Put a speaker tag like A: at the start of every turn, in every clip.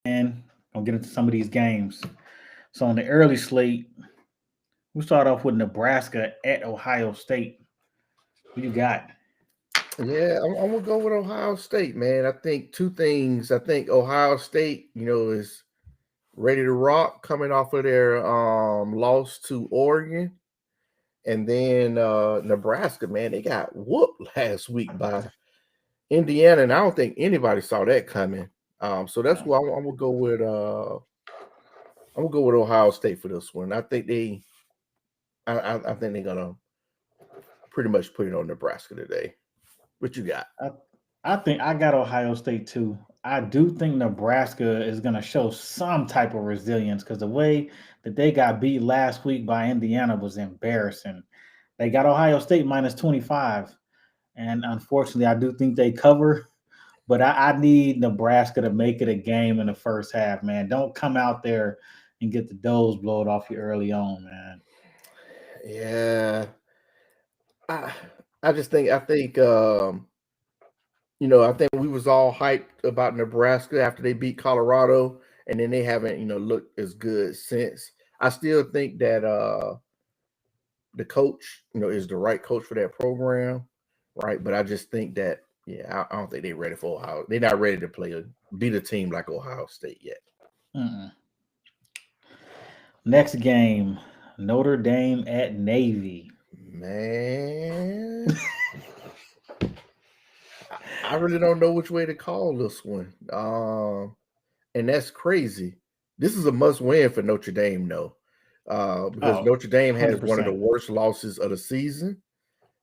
A: and I'll get into some of these games. So on the early slate, we start off with Nebraska at Ohio State. Who you got?
B: Yeah, I'm gonna go with Ohio State, man. I think two things. I think Ohio State, is ready to rock coming off of their loss to Oregon. And then Nebraska, man, they got whooped last week by Indiana, and I don't think anybody saw that coming. So that's why I'm gonna go with Ohio State for this one. I think they're gonna pretty much put it on Nebraska today. What you got?
A: I, I think I got Ohio State too. I do think Nebraska is going to show some type of resilience because the way that they got beat last week by Indiana was embarrassing. They got Ohio State minus 25. And unfortunately, I do think they cover, but I need Nebraska to make it a game in the first half, man. Don't come out there and get the doors blowed off you early on, man.
B: Yeah, I I think we was all hyped about Nebraska after they beat Colorado, and then they haven't, looked as good since. I still think that the coach, is the right coach for that program, right? But I just think that, yeah, I don't think they're ready for Ohio. They're not ready to beat a team like Ohio State yet.
A: Mm-mm. Next game, Notre Dame at Navy.
B: Man, I really don't know which way to call this one. And that's crazy. This is a must win for Notre Dame, though, because
A: Oh,
B: Notre Dame has one of the
A: 100%.
B: worst losses of the season,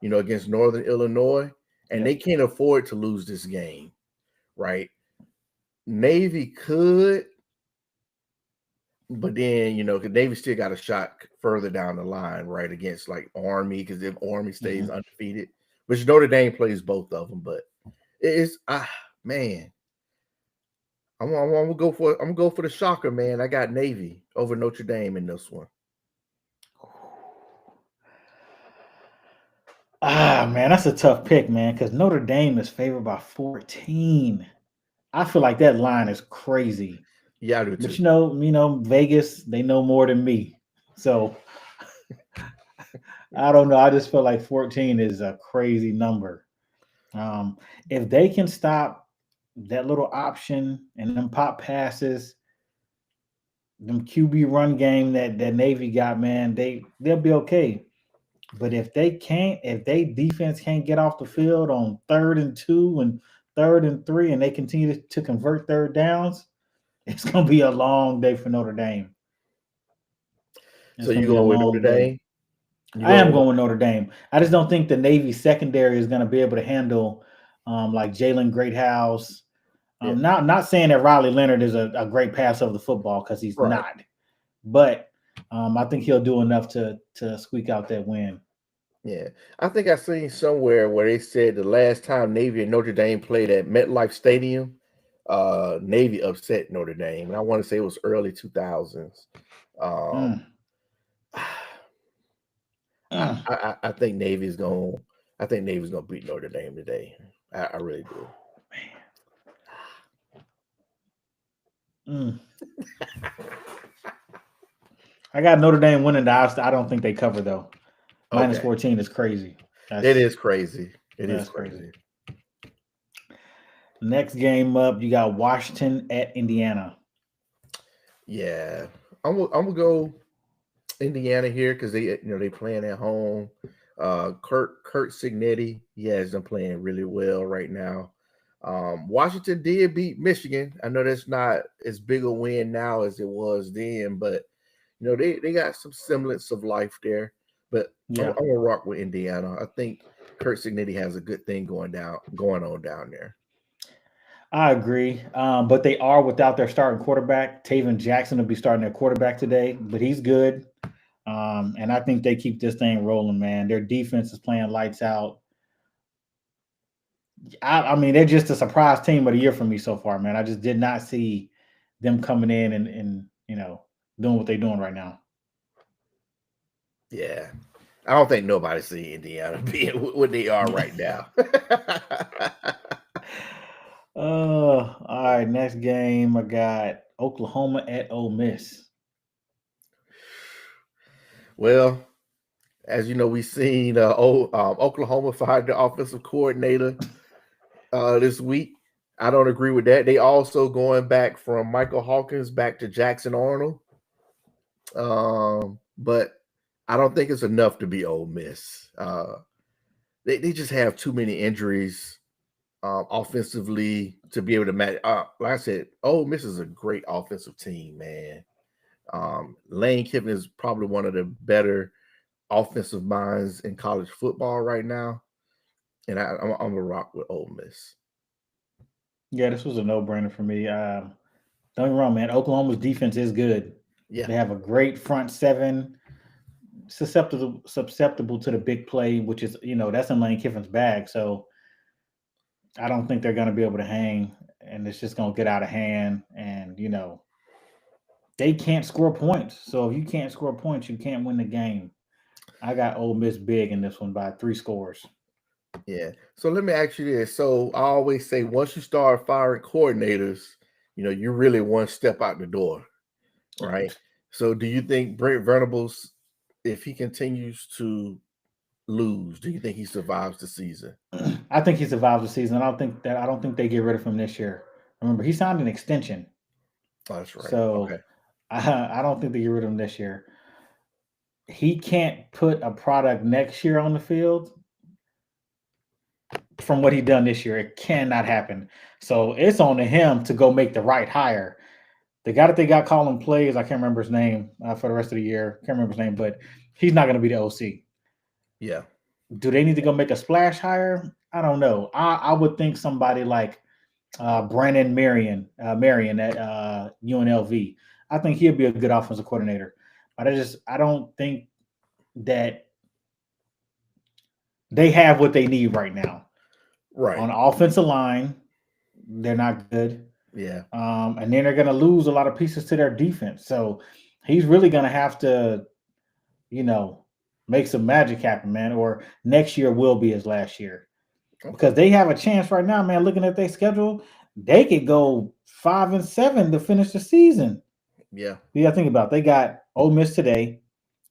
B: against Northern Illinois, and they
A: Yep.
B: can't afford to lose this game, right? Navy could, but then, 'cause Navy still got a shot further down the line, right, against like Army, because if Army stays
A: Hmm.
B: undefeated, which Notre Dame plays both of them, but it's man. I'm gonna go for the shocker, man. I got Navy over Notre Dame in this one.
A: Ah, man, that's a tough pick, man, because Notre Dame is favored by 14. I feel like that line is crazy.
B: Yeah, I do
A: But
B: too.
A: Vegas, they know more than me. So I don't know. I just feel like 14 is a crazy number. Um, if they can stop that little option and them pop passes, them QB run game that Navy got, man, they'll be okay. But if they can't, if they defense can't get off the field on 3rd and 2 and 3rd and 3, and they continue to convert third downs, it's gonna be a long day for Notre Dame.
B: So
A: It's gonna
B: you
A: be a
B: going with Notre
A: long day.
B: Dame? You
A: I am
B: going with
A: going with Notre Dame. I just don't think the Navy secondary is gonna be able to handle like Jalen Greathouse.
B: yeah,
A: Not saying that Riley Leonard is a great passer of the football because he's
B: right.
A: not, but I think he'll do enough to squeak out that win.
B: Yeah. I think I seen somewhere where they said the last time Navy and Notre Dame played at MetLife Stadium, Navy upset Notre Dame. And I want to say it was early 2000s. Um
A: Mm, mm.
B: I think Navy's gonna beat Notre Dame today. I really do.
A: Mm. I got Notre Dame winning the house. I don't think they cover though. Minus
B: Okay.
A: 14 is crazy.
B: It
A: That's
B: is crazy. It is
A: that's crazy.
B: crazy.
A: Next game up, you got Washington at Indiana.
B: Yeah. I'm gonna go Indiana here because they playing at home. Kurt Signetti, he has them playing really well right now. Washington did beat Michigan. I know that's not as big a win now as it was then, but they got some semblance of life there. But I'm
A: Yeah,
B: gonna rock with Indiana. I think Kurt Signetti has a good thing going on down there.
A: I agree. But they are without their starting quarterback. Taven Jackson will be starting their quarterback today, but he's good. And I think they keep this thing rolling, man. Their defense is playing lights out. I mean, they're just a surprise team of the year for me so far, man. I just did not see them coming in and doing what they're doing right now.
B: Yeah. I don't think nobody see Indiana being what they are right now.
A: All right. Next game, I got Oklahoma at Ole Miss.
B: Well, as you know, we've seen Oklahoma fired the offensive coordinator this week. I don't agree with that. They also going back from Michael Hawkins back to Jackson Arnold. But I don't think it's enough to be Ole Miss. They just have too many injuries offensively to be able to match. Like I said, Ole Miss is a great offensive team, man. Lane Kiffin is probably one of the better offensive minds in college football right now, and I'm gonna rock with Ole Miss.
A: Yeah, this was a no-brainer for me. Don't get me wrong, man. Oklahoma's defense is good.
B: Yeah,
A: They have a great front seven, susceptible to the big play, which is, that's in Lane Kiffin's bag. So I don't think they're going to be able to hang, and it's just going to get out of hand. And, they can't score points. So if you can't score points, you can't win the game. I got Ole Miss big in this one by 3 scores.
B: Yeah. So let me ask you this. So I always say once you start firing coordinators, you're really one step out the door, right? So do you think Brent Venables, if he continues to lose, do you think he survives the season?
A: I think he survives the season. I don't think they get rid of him this year. Remember, he signed an extension.
B: Oh, that's right.
A: So
B: Okay.
A: I don't think they get rid of him this year. He can't put a product next year on the field from what he done this year. It cannot happen. So it's on to him to go make the right hire. The guy that they got calling plays, I can't remember his name for the rest of the year. Can't remember his name, but he's not going to be the OC.
B: Yeah.
A: Do they need to go make a splash hire? I don't know. I would think somebody like Brandon Marion at UNLV. I think he'll be a good offensive coordinator. But I don't think that they have what they need right now.
B: Right.
A: On the offensive line, they're not good.
B: Yeah.
A: And then they're going to lose a lot of pieces to their defense. So he's really going to have to, make some magic happen, man. Or next year will be his last year. Because they have a chance right now, man. Looking at their schedule, they could go 5-7 to finish the season.
B: Yeah.
A: Yeah, think about it. They got Ole Miss today.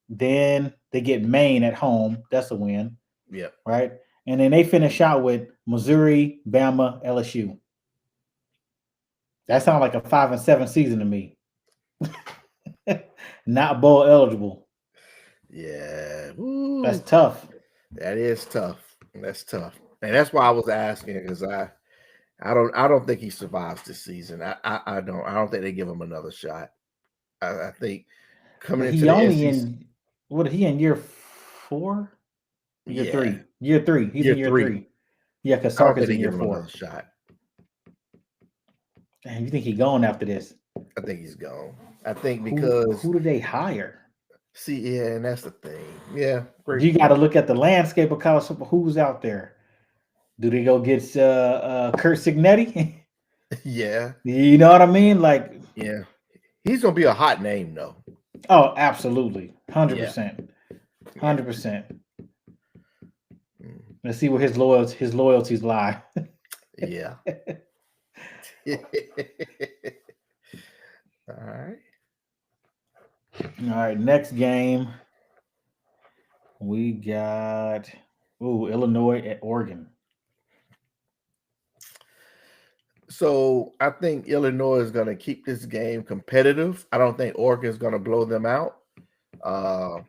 A: Then they get Maine at home. That's a win.
B: Yeah.
A: Right? And then they finish out with Missouri, Bama, LSU. That sounds like a 5-7 season to me. Not bowl eligible.
B: Yeah.
A: Ooh. That's tough.
B: That is tough. That's tough. And that's why I was asking, because I don't think he survives this season. I don't think they give him another shot. I think coming into the SEC,
A: what he in year 4? Year 3.
B: Year
A: 3. He's in year 3. Yeah, because Sark is in year 4.
B: Another shot.
A: Damn, you think he's gone after this?
B: I think he's gone. I think because
A: who did they hire?
B: See, yeah, and that's the thing. Yeah,
A: great. You got to look at the landscape of college football. Who's out there? Do they go get Curt Cignetti?
B: Yeah.
A: You know what I mean? Like,
B: yeah, he's gonna be a hot name, though.
A: Oh, absolutely, 100%, 100%. Let's see where his loyalties lie.
B: Yeah. All
A: right. Next game, we got Illinois at Oregon.
B: So I think Illinois is going to keep this game competitive. I don't think Oregon is going to blow them out. I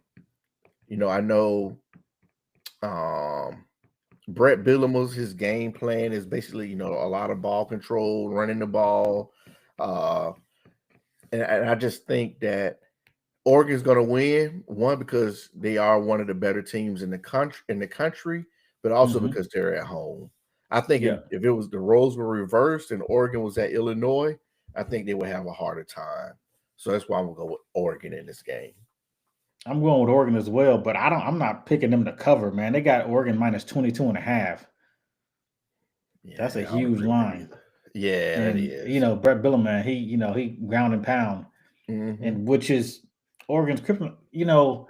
B: know Brett Bielema's his game plan is basically, a lot of ball control, running the ball. And I just think that Oregon's going to win, one, because they are one of the better teams in the country, but also because they're at home. I think if it was the roles were reversed and Oregon was at Illinois, I think they would have a harder time. So that's why I'm gonna go with Oregon in this game.
A: I'm going with Oregon as well, but I'm not picking them to cover, man. They got Oregon minus 22.5. Yeah, that's a huge line.
B: Yeah,
A: and,
B: it is.
A: Brett Bielema, he ground and pound, and which is Oregon's kryptonite.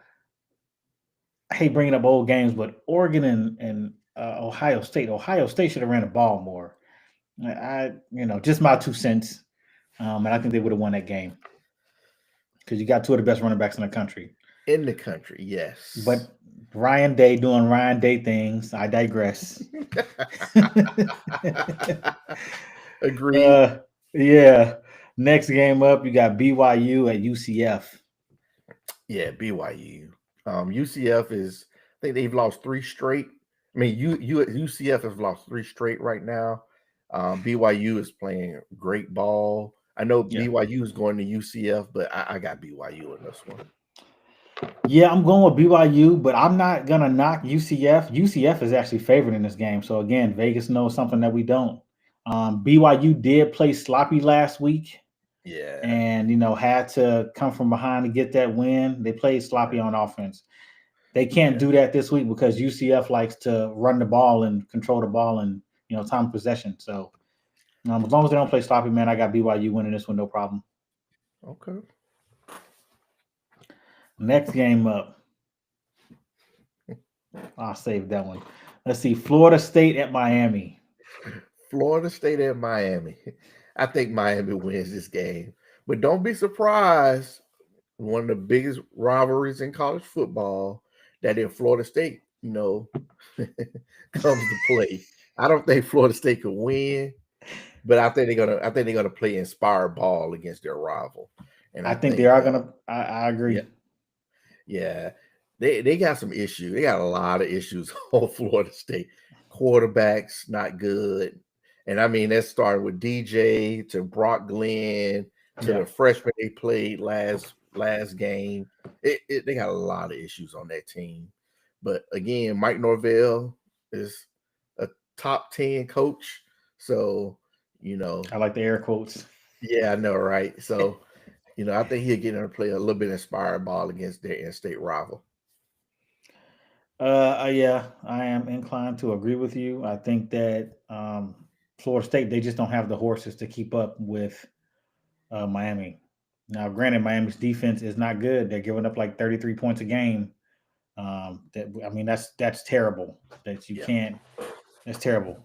A: I hate bringing up old games, but Oregon and Ohio State. Ohio State should have ran the ball more. Just my 2 cents. And I think they would have won that game because you got two of the best running backs in the country.
B: In the country, yes.
A: But Ryan Day doing Ryan Day things. I digress.
B: Agreed.
A: Yeah. Next game up, you got BYU at UCF.
B: Yeah, BYU. UCF is, I think they've lost 3 straight. I mean, UCF has lost 3 straight right now. BYU is playing great ball. I know
A: Yeah.
B: BYU is going to UCF, but I got BYU in this one.
A: Yeah, I'm going with BYU, but I'm not gonna knock UCF. UCF is actually favored in this game. So again, Vegas knows something that we don't. BYU did play sloppy last week.
B: Yeah.
A: And had to come from behind to get that win. They played sloppy on offense. They can't do that this week because UCF likes to run the ball and control the ball and time of possession. So as long as they don't play sloppy, man, I got BYU winning this one, no problem.
B: Okay.
A: Next game up. I'll save that one. Let's see. Florida State at Miami.
B: Florida State at Miami. I think Miami wins this game. But don't be surprised. One of the biggest rivalries in college football that if Florida State, comes to play. I don't think Florida State could win, but I think they're gonna play inspired ball against their rival. And
A: I think they are gonna. I agree.
B: Yeah. They got some issues. They got a lot of issues on Florida State. Quarterbacks not good. And I mean, that started with DJ to Brock Glenn to the freshman they played last game. They got a lot of issues on that team. But again, Mike Norvell is a top 10 coach. So,
A: I like the air quotes.
B: Yeah, I know, right? So, I think he'll get in and play a little bit inspired ball against their in-state rival.
A: Yeah, I am inclined to agree with you. I think that Florida State, they just don't have the horses to keep up with Miami. Now, granted, Miami's defense is not good. They're giving up like 33 points a game. That's terrible. That you can't. That's terrible.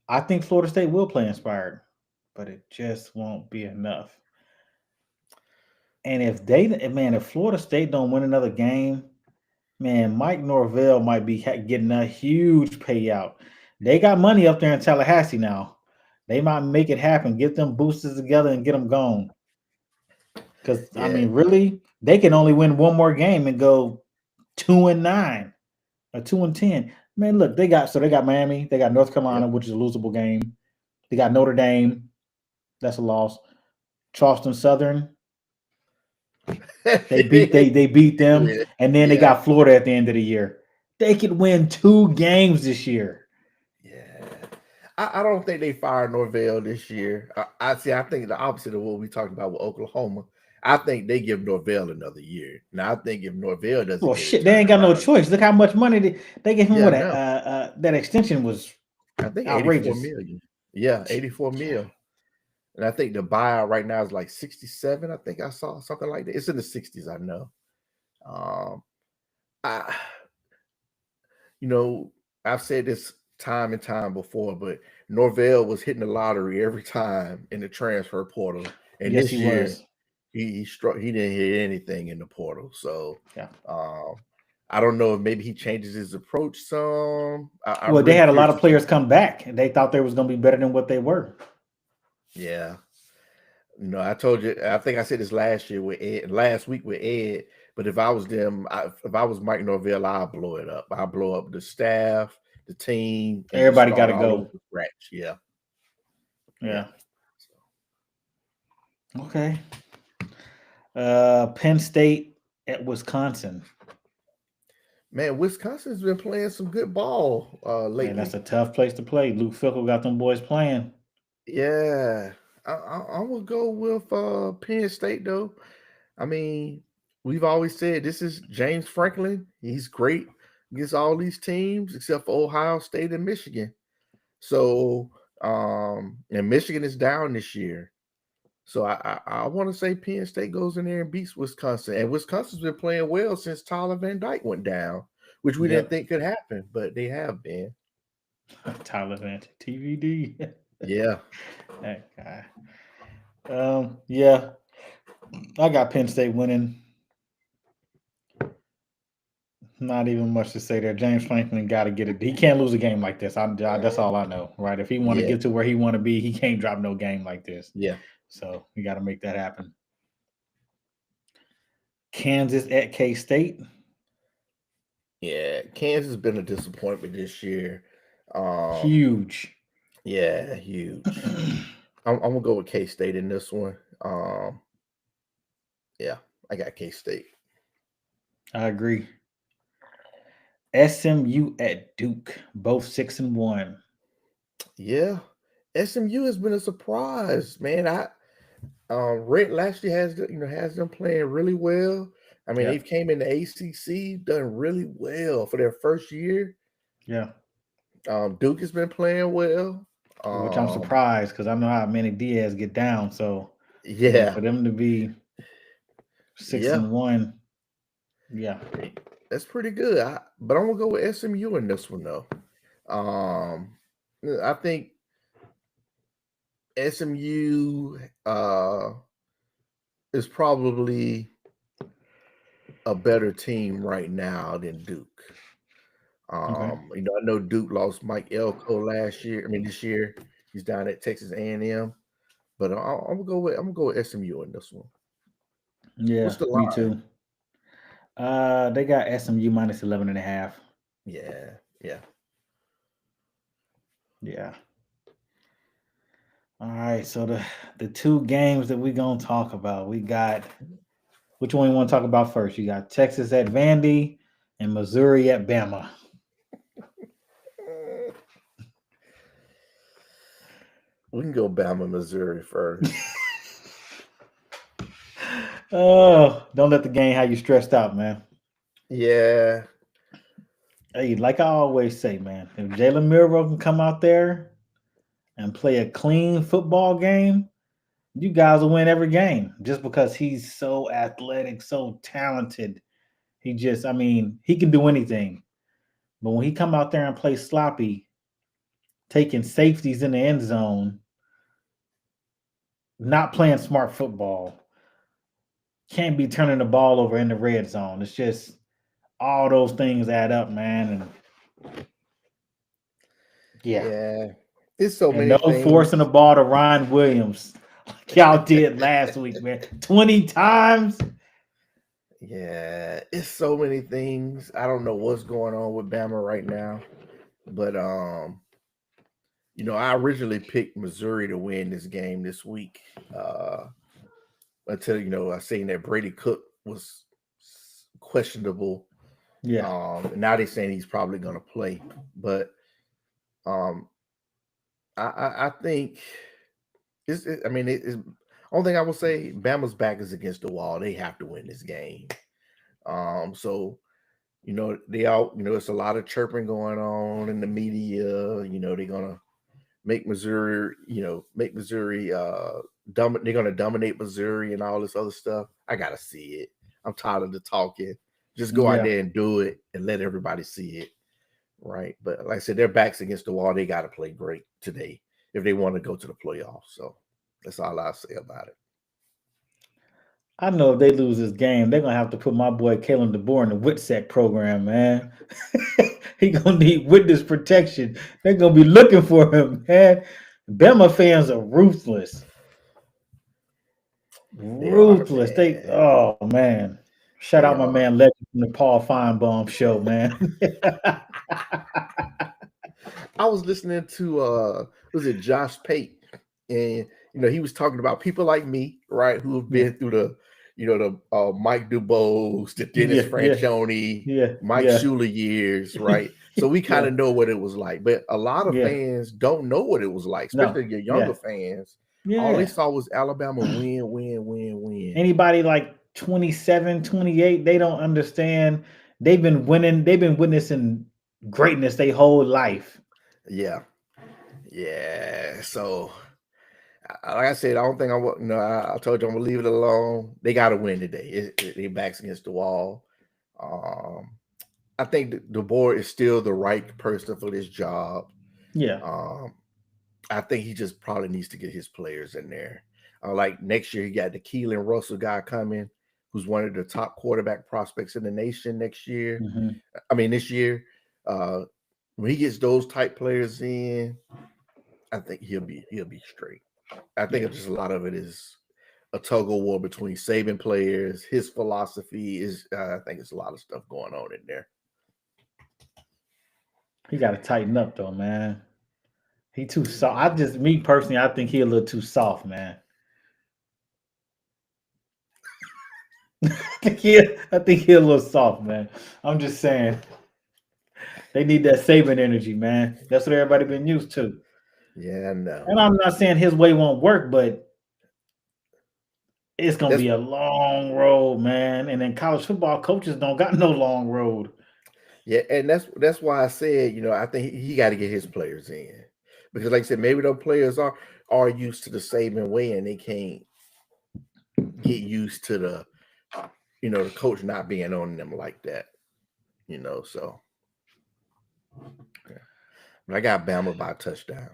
A: I think Florida State will play inspired, but it just won't be enough. And if Florida State don't win another game, man, Mike Norvell might be getting a huge payout. They got money up there in Tallahassee now. They might make it happen. Get them boosters together and get them going. Because really, they can only win one more game and go 2-9 or 2-10. Man, look, they got Miami, they got North Carolina, which is a losable game. They got Notre Dame, that's a loss. Charleston Southern, they beat them, and then they got Florida at the end of the year. They could win 2 games this year.
B: Yeah, I don't think they fired Norvell this year. I think the opposite of what we talked about with Oklahoma. I think they give Norvell another year. Now I think if Norvell doesn't,
A: well, shit, they ain't got no choice. Look how much money they gave him. That extension was,
B: I think,
A: outrageous.
B: 84 million. Yeah, 84 mil. And I think the buyout right now is like 67. I think I saw something like that. It's in the 60s, I know. I've said this time and time before, but Norvell was hitting the lottery every time in the transfer portal. And
A: yes,
B: this year he didn't hit anything in the portal. So I don't know if maybe he changes his approach some.
A: They had a lot of players come back and they thought they was going to be better than what they were.
B: Yeah. I told you, I think I said this last week with Ed, but if I was them, if I was Mike Norvell, I'd blow it up. I'd blow up the staff, the team.
A: Everybody got to go.
B: Scratch. Yeah.
A: Okay. Penn State at Wisconsin.
B: Man, Wisconsin's been playing some good ball lately.
A: Man, that's a tough place to play. Luke Fickell got them boys playing.
B: Yeah. I'm going to go with Penn State, though. I mean, we've always said this is James Franklin. He's great against all these teams except for Ohio State and Michigan. So, and Michigan is down this year. So I want to say Penn State goes in there and beats Wisconsin. And Wisconsin's been playing well since Tyler Van Dyke went down, which we didn't think could happen, but they have been.
A: Tyler Van Dyke, TVD.
B: Yeah.
A: That guy. Yeah, I got Penn State winning. Not even much to say there. James Franklin got to get it. He can't lose a game like this. That's all I know, right? If he want to
B: Yeah.
A: get to where he want to be, he can't drop no game like this.
B: Yeah.
A: So we got to make that happen. Kansas at K-State.
B: Yeah. Kansas has been a disappointment this year.
A: Huge.
B: Yeah, huge. I'm gonna go with K-State in this one. Yeah, I got K-State.
A: I agree. SMU at Duke, both 6-1.
B: Yeah, SMU has been a surprise, man. Red last year has them playing really well. I mean,
A: Yeah,
B: they've came in the ACC, done really well for their first year.
A: yeah.
B: Duke has been playing well.
A: Which I'm surprised because I know how Manny Diaz get down. So
B: Yeah,
A: for them to be 6-1, yeah.
B: that's pretty good. But I'm gonna go with SMU in this one though. I think SMU is probably a better team right now than Duke.
A: Okay.
B: I know Duke lost Mike Elko last year. I mean, this year he's down at Texas A&M. But I'm gonna go with SMU in this one.
A: Yeah,
B: What's the
A: me
B: line?
A: too. They got SMU minus 11.5.
B: Yeah.
A: Yeah. All right. So the two games that we're gonna talk about, we got which one you want to talk about first? You got Texas at Vandy and Missouri at Bama.
B: We can go Bama, Missouri first.
A: Oh, don't let the game have you stressed out, man.
B: Yeah.
A: Hey, like I always say, man, if Jalen Milroe can come out there and play a clean football game, you guys will win every game just because he's so athletic, so talented. He can do anything. But when he come out there and play sloppy, taking safeties in the end zone, not playing smart football, can't be turning the ball over in the red zone. It's just all those things add up, man. And
B: Yeah. It's so
A: and
B: many
A: no forcing the
B: things.
A: ball to Ryan Williams like y'all did last week, man. 20 times.
B: Yeah, it's so many things. I don't know what's going on with Bama right now. But I originally picked Missouri to win this game this week. Until I seen that Brady Cook was questionable.
A: Yeah.
B: And now they're saying he's probably going to play. But I think it's. Only thing I will say, Bama's back is against the wall. They have to win this game. So they all it's a lot of chirping going on in the media. They're gonna make Missouri. They're gonna dominate Missouri and all this other stuff. I gotta see it. I'm tired of the talking. Just go out
A: Yeah.
B: there and do it and let everybody see it. Right. But like I said, their backs against the wall. They got to play great today if they want to go to the playoffs. So that's all I'll say about it.
A: I know if they lose this game, they're gonna have to put my boy Kalen DeBoer in the WITSEC program, man. He gonna need witness protection. They're gonna be looking for him, man. Bama fans are ruthless.
B: They are,
A: Ruthless.
B: man.
A: Oh man. Shout
B: They
A: out my
B: are.
A: man Legend from the Paul Feinbaum show, man.
B: I was listening to was it Josh Pate, and he was talking about people like me, right, who have
A: Yeah.
B: been through the Mike Dubose, the Dennis
A: Yeah, yeah,
B: Franchione,
A: yeah,
B: Mike
A: yeah,
B: Shula years, right? So we kind
A: yeah,
B: of know what it was like, but a lot of
A: yeah.
B: fans don't know what it was like,
A: No,
B: especially your younger
A: yeah,
B: fans. All they
A: yeah.
B: saw was Alabama win, win, win, win.
A: Anybody like 27, 28, they don't understand. They've been winning, they've been witnessing greatness their whole life.
B: Yeah, yeah. So like I said, I don't think I will. I told you I'm gonna leave it alone. They got to win today. Their backs against the wall. I think the board is still the right person for this job.
A: Yeah.
B: Um, I think he just probably needs to get his players in there. Like next year, he got the Keelan Russell guy coming, who's one of the top quarterback prospects in the nation next year.
A: Mhm.
B: I mean, this year. When he gets those type players in, I think he'll be straight. I think just a lot of it is a tug of war between Saban players. His philosophy is, I think, it's a lot of stuff going on in there.
A: He got to tighten up though, man. He too soft. Me personally, I think he a little too soft, man. I think he a little soft, man. I'm just saying. They need that Saban energy, man. That's what everybody been used to.
B: Yeah, I know.
A: And I'm not saying his way won't work, but it's gonna be a long road, man. And then college football coaches don't got no long road.
B: Yeah, and that's why I said, I think he got to get his players in, because, like I said, maybe those players are used to the Saban way, and they can't get used to the the coach not being on them like that. So yeah. But I got Bama by a touchdown.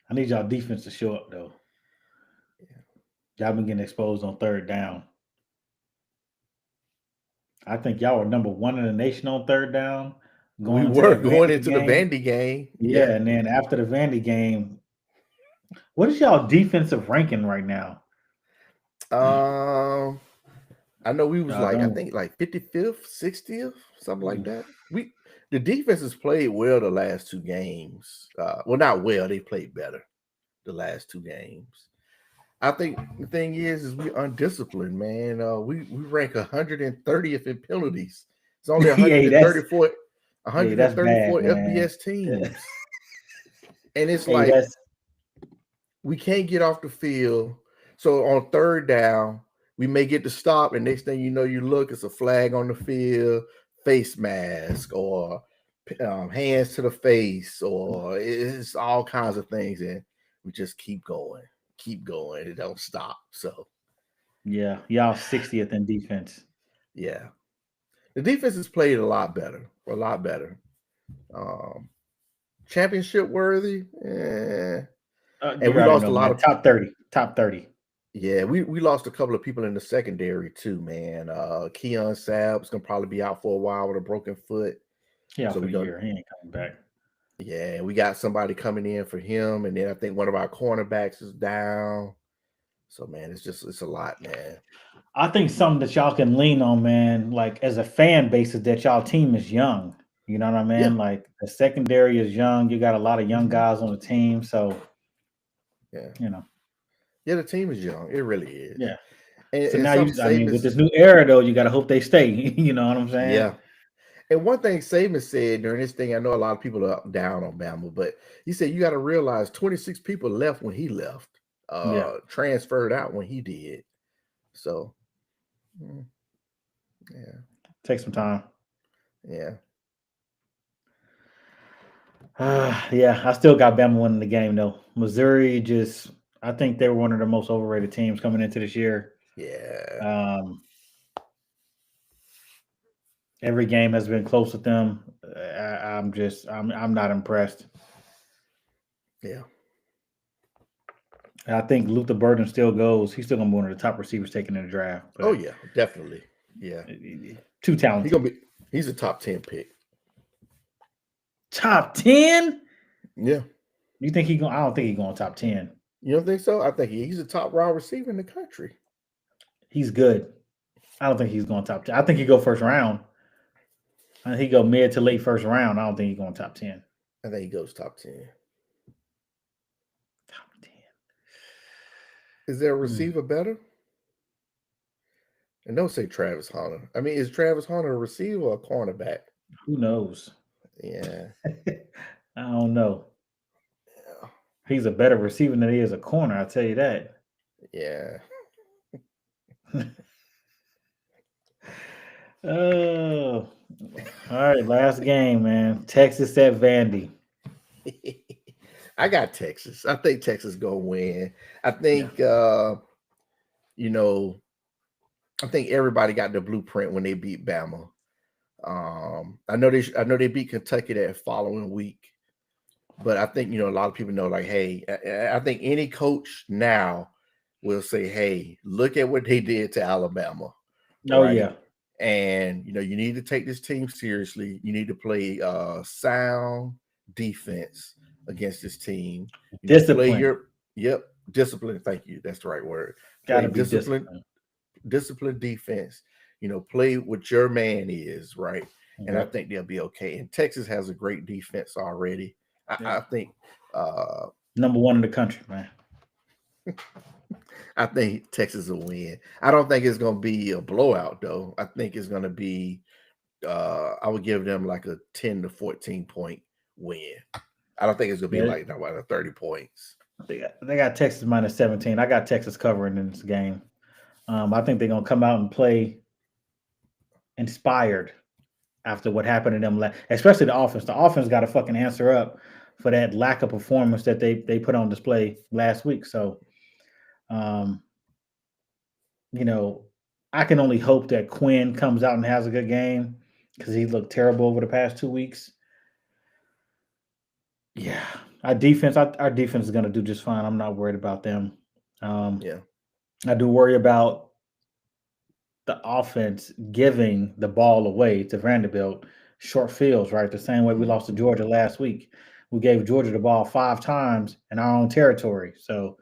A: I need y'all defense to show up though. Y'all been getting exposed on third down. I think y'all were number 1 in the nation on third down.
B: We were going into the Vandy game.
A: Yeah, and then after the Vandy game, what is y'all defensive ranking right now?
B: I know we was I think like 55th, 60th, something like that. The defense has played well the last 2 games. Well, not well, they played better the last 2 games. I think the thing is we undisciplined, man. We rank 130th in penalties. It's only 134 FBS teams. And it's we can't get off the field. So on third down, we may get to stop, and next thing you know, you look, it's a flag on the field, face mask, or hands to the face, or it's all kinds of things, and we just keep going. It don't stop. So
A: yeah, y'all 60th in defense.
B: Yeah, the defense has played a lot better. Championship worthy. And we lost a lot of
A: top 30.
B: Yeah, we lost a couple of people in the secondary too, man. Keon Sabb's gonna probably be out for a while with a broken foot.
A: Yeah, so for a year. He ain't coming back.
B: Yeah, we got somebody coming in for him, and then I think one of our cornerbacks is down. So man, it's a lot, man.
A: I think something that y'all can lean on, man, like as a fan base, is that y'all team is young. You know what I mean? Yeah. Like the secondary is young. You got a lot of young guys on the team. So
B: yeah,
A: Yeah,
B: the team is young. It really is.
A: Yeah.
B: And,
A: so now with this new era though, you gotta hope they stay. You know what I'm saying?
B: Yeah. And one thing Saban said during this thing, I know a lot of people are down on Bama, but he said you got to realize 26 people left when he left, transferred out when he did. So, yeah.
A: Take some time.
B: Yeah.
A: Yeah, I still got Bama winning the game though. Missouri I think they were one of the most overrated teams coming into this year.
B: Yeah.
A: Every game has been close with them. I'm not impressed.
B: Yeah.
A: I think Luther Burden still goes. He's still gonna be one of the top receivers taken in the draft.
B: Oh yeah, definitely. Yeah.
A: Too talented.
B: He's a top 10 pick.
A: Top 10?
B: Yeah.
A: You think I don't think he's going top 10.
B: You don't think so? I think he's a top wide receiver in the country.
A: He's good. I don't think he's going top 10. I think he go first round. I think he go mid to late first round. I don't think he's going top 10.
B: I think he goes top 10.
A: Top 10.
B: Is there a receiver better? And don't say Travis Hunter. I mean, is Travis Hunter a receiver or a cornerback?
A: Who knows?
B: Yeah.
A: I don't know.
B: Yeah.
A: He's a better receiver than he is a corner, I'll tell you that.
B: Yeah.
A: Oh. All right, last game, man. Texas at Vandy.
B: I got Texas. I think Texas gonna win. I think I think everybody got the blueprint when they beat Bama. I know they beat Kentucky that following week. But I think, a lot of people know, like, hey, I think any coach now will say, hey, look at what they did to Alabama,
A: Oh
B: right?
A: yeah,
B: And you need to take this team seriously. You need to play sound defense against this team. Play
A: discipline.
B: your discipline. Thank you. That's the right word.
A: Got
B: Play
A: to be disciplined.
B: discipline defense. Play what your man is, right? And I
A: Yep.
B: think they'll be okay. And Texas has a great defense already. I
A: Yeah.
B: think
A: Number one in the country, man.
B: I think Texas will win. I don't think it's going to be a blowout, though. I think it's going to be. I would give them like a 10 to 14 point win. I don't think it's going to be
A: Yeah.
B: like 30 points.
A: They got Texas minus 17. I got Texas covering in this game. I think they're gonna come out and play inspired after what happened to them, especially the offense. The offense got to fucking answer up for that lack of performance that they put on display last week. So, um, I can only hope that Quinn comes out and has a good game because he looked terrible over the past 2 weeks. Yeah, our defense is going to do just fine. I'm not worried about them.
B: Yeah.
A: I do worry about the offense giving the ball away to Vanderbilt short fields, right? The same way we lost to Georgia last week. We gave Georgia the ball 5 times in our own territory. So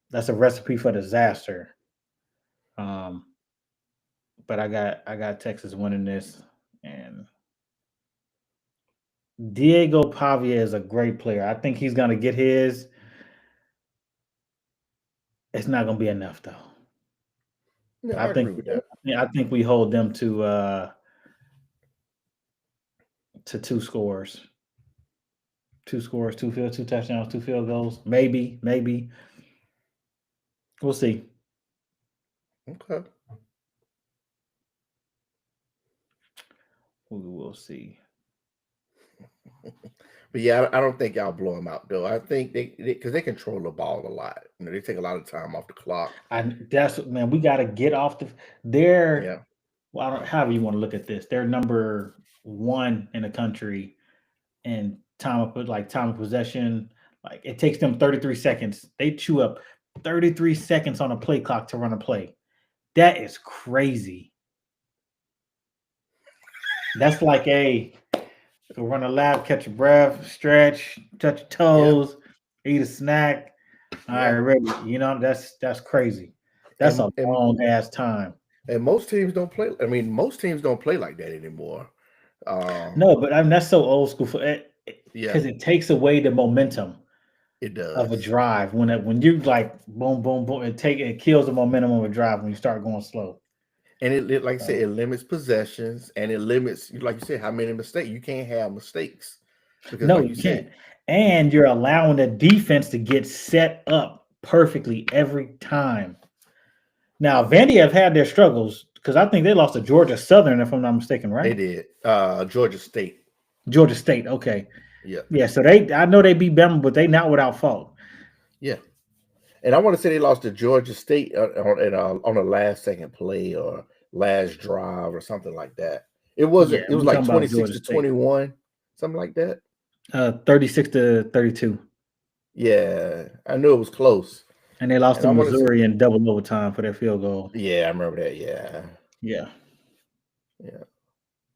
A: that's a recipe for disaster. But I got Texas winning this, and Diego Pavia is a great player. I think he's going to get his. It's not going to be enough though.
B: No,
A: I
B: I agree
A: think
B: with that.
A: I think we hold them to 2 scores. 2 scores, 2 touchdowns, 2 field goals. Maybe. We'll see.
B: Okay.
A: We will see.
B: But yeah, I don't think y'all blow them out though. I think because they control the ball a lot. They take a lot of time off the clock.
A: And that's man. We got to get off the. They're
B: Yeah.
A: well. I don't. However you want to look at this, they're number 1 in the country in time of possession. Like it takes them 33 seconds. They chew up 33 seconds on a play clock to run a play. That is crazy. That's like run a lap, catch a breath, stretch, touch your toes, eat a snack. All right, ready. That's crazy. That's a
B: And
A: long ass time.
B: most teams don't play. I mean, most teams don't play like that anymore.
A: No, but I mean that's so old school for it
B: Yeah,
A: because it takes away the momentum
B: it
A: of a
B: does.
A: drive when you like boom, boom, boom. It kills the momentum of a drive when you start going slow.
B: And it like I said,
A: So,
B: it limits possessions and it limits, like you said, how many mistakes. You can't have mistakes because,
A: no,
B: like you
A: you can't.
B: said,
A: And you're allowing the defense to get set up perfectly every time. Now, Vandy have had their struggles because I think they lost to Georgia Southern, if I'm not mistaken,
B: they
A: right?
B: did. Georgia State.
A: Georgia State. Okay.
B: Yeah,
A: Yeah. So I know they beat Bama, but they not without fault.
B: yeah. And I want to say they lost to Georgia State on a last second play or last drive or something like that. It
A: Yeah,
B: wasn't. It was
A: we
B: like
A: talking about
B: 26
A: Georgia
B: to
A: State.
B: 21, something like that.
A: 36-32.
B: Yeah, I knew it was close.
A: And they lost
B: And
A: to
B: I want to say,
A: Missouri in double overtime for their field goal.
B: yeah, I remember that. Yeah,
A: Yeah.
B: yeah.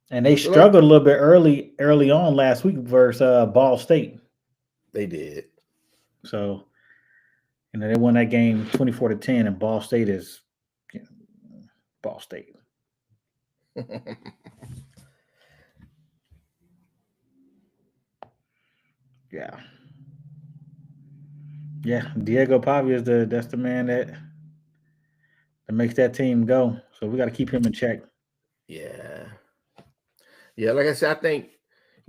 A: And they
B: So like
A: struggled a little bit early on last week versus Ball State.
B: they did.
A: So, they won that game 24-10, and Ball State is Ball State. Yeah. Yeah. Diego Pavia is that's the man that makes that team go. So we got to keep him in check.
B: Yeah. Yeah, like I said, I think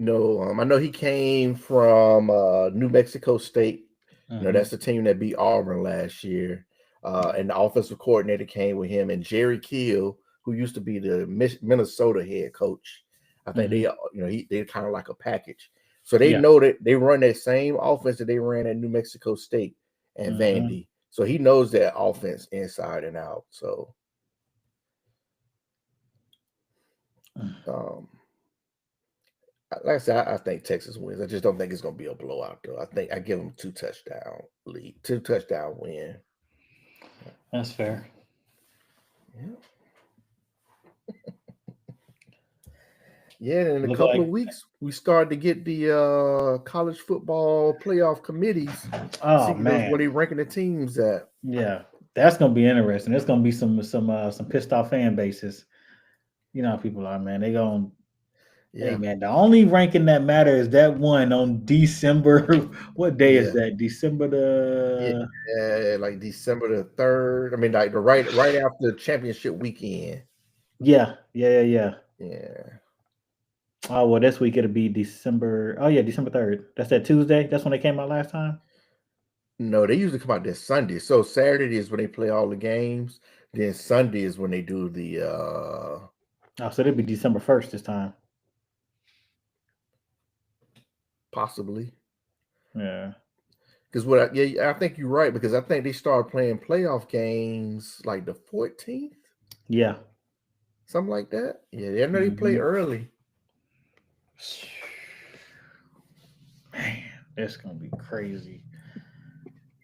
B: I know he came from New Mexico State. That's the team that beat Auburn last year. And the offensive coordinator came with him, and Jerry Kill, who used to be the Minnesota head coach. I think they're kind of like a package. So they know that they run that same offense that they ran at New Mexico State and Vandy. So he knows that offense inside and out. So Like I said, I think Texas wins. I just don't think it's gonna be a blowout though. I think I give them 2 touchdown lead, 2 touchdown win.
A: That's fair.
B: Yeah. Yeah, and in a
A: Look
B: couple
A: like
B: of weeks, we start to get the college football playoff committees.
A: oh
B: See those where
A: man.
B: they ranking the teams at.
A: Yeah. That's gonna be interesting. There's gonna be some pissed off fan bases. You know how people are, man. They gonna hey
B: Yeah,
A: man, the only ranking that matters is that one on December. What day is
B: yeah,
A: that? December the
B: yeah. Like December the 3rd. I mean, like the right after the championship weekend.
A: yeah.
B: Yeah.
A: Oh well, this week it'll be December. Oh yeah, December 3rd. That's that Tuesday. That's when they came out last time.
B: No, they usually come out this Sunday. So Saturday is when they play all the games. Then Sunday is when they do the
A: Oh, so it'll be December 1st this time.
B: possibly.
A: Yeah.
B: Because I think you're right, because I think they started playing playoff games like the 14th,
A: Yeah.
B: something like that. Yeah, I know they play early.
A: Man, it's gonna be crazy.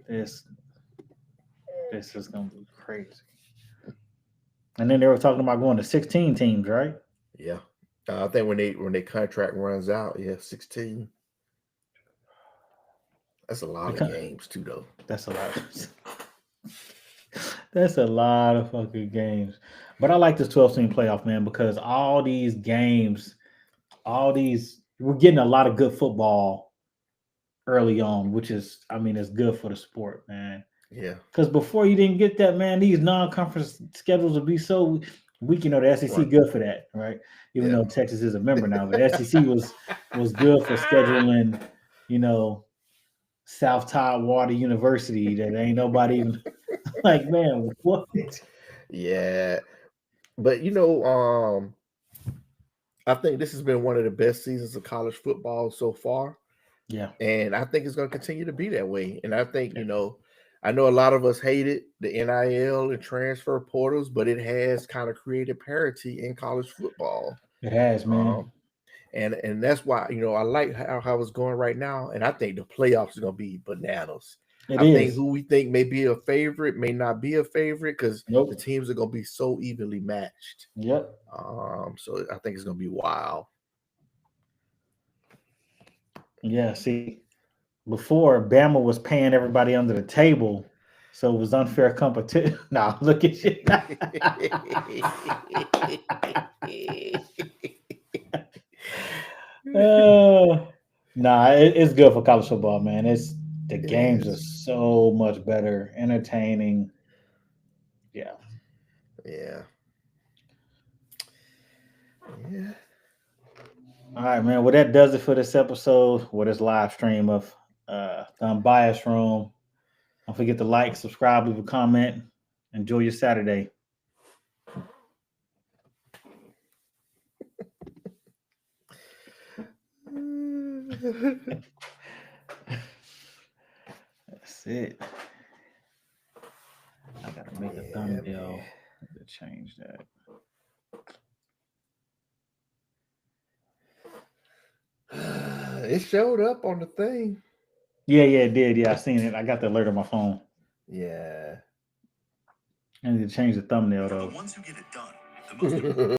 A: This is gonna be crazy. And then they were talking about going to 16 teams, right?
B: Yeah. I think when they contract runs out, 16. That's a lot of games too, though.
A: That's a lot. That's a lot of fucking games. But I like this 12-team playoff, man, because all these games, we're getting a lot of good football early on, which is, I mean, it's good for the sport, man.
B: Yeah.
A: Because before you didn't get that, man, these non-conference schedules would be so weak. You know, the SEC
B: Right.
A: good for that, right? Even though Texas is a member now, but the SEC was good for scheduling, you know, South Tidewater University that ain't nobody even like, man, what?
B: Yeah. But I think this has been one of the best seasons of college football so far.
A: Yeah.
B: And I think it's going to continue to be that way. And I think, I know a lot of us hated the NIL and transfer portals, but it has kind of created parity in college football.
A: It has, man.
B: And that's why, I like how it's going right now. And I think the playoffs are going to be bananas. I think who we think may be a favorite may not be a favorite because the teams are going to be so evenly matched.
A: Yep.
B: So I think it's going to be wild.
A: Yeah, see, before Bama was paying everybody under the table, so it was unfair competition. Nah, look at you. It's good for college football, man. The games are so much better, entertaining. Yeah. All right, man. Well, that does it for this episode, or this live stream of the Unbiased Room. Don't forget to like, subscribe, leave a comment. Enjoy your Saturday. That's it. I gotta make a thumbnail to change that.
B: It showed up on the thing.
A: Yeah, it did. Yeah, I seen it. I got the alert on my phone.
B: Yeah.
A: I need to change the thumbnail though.
C: For the ones who get it done, the most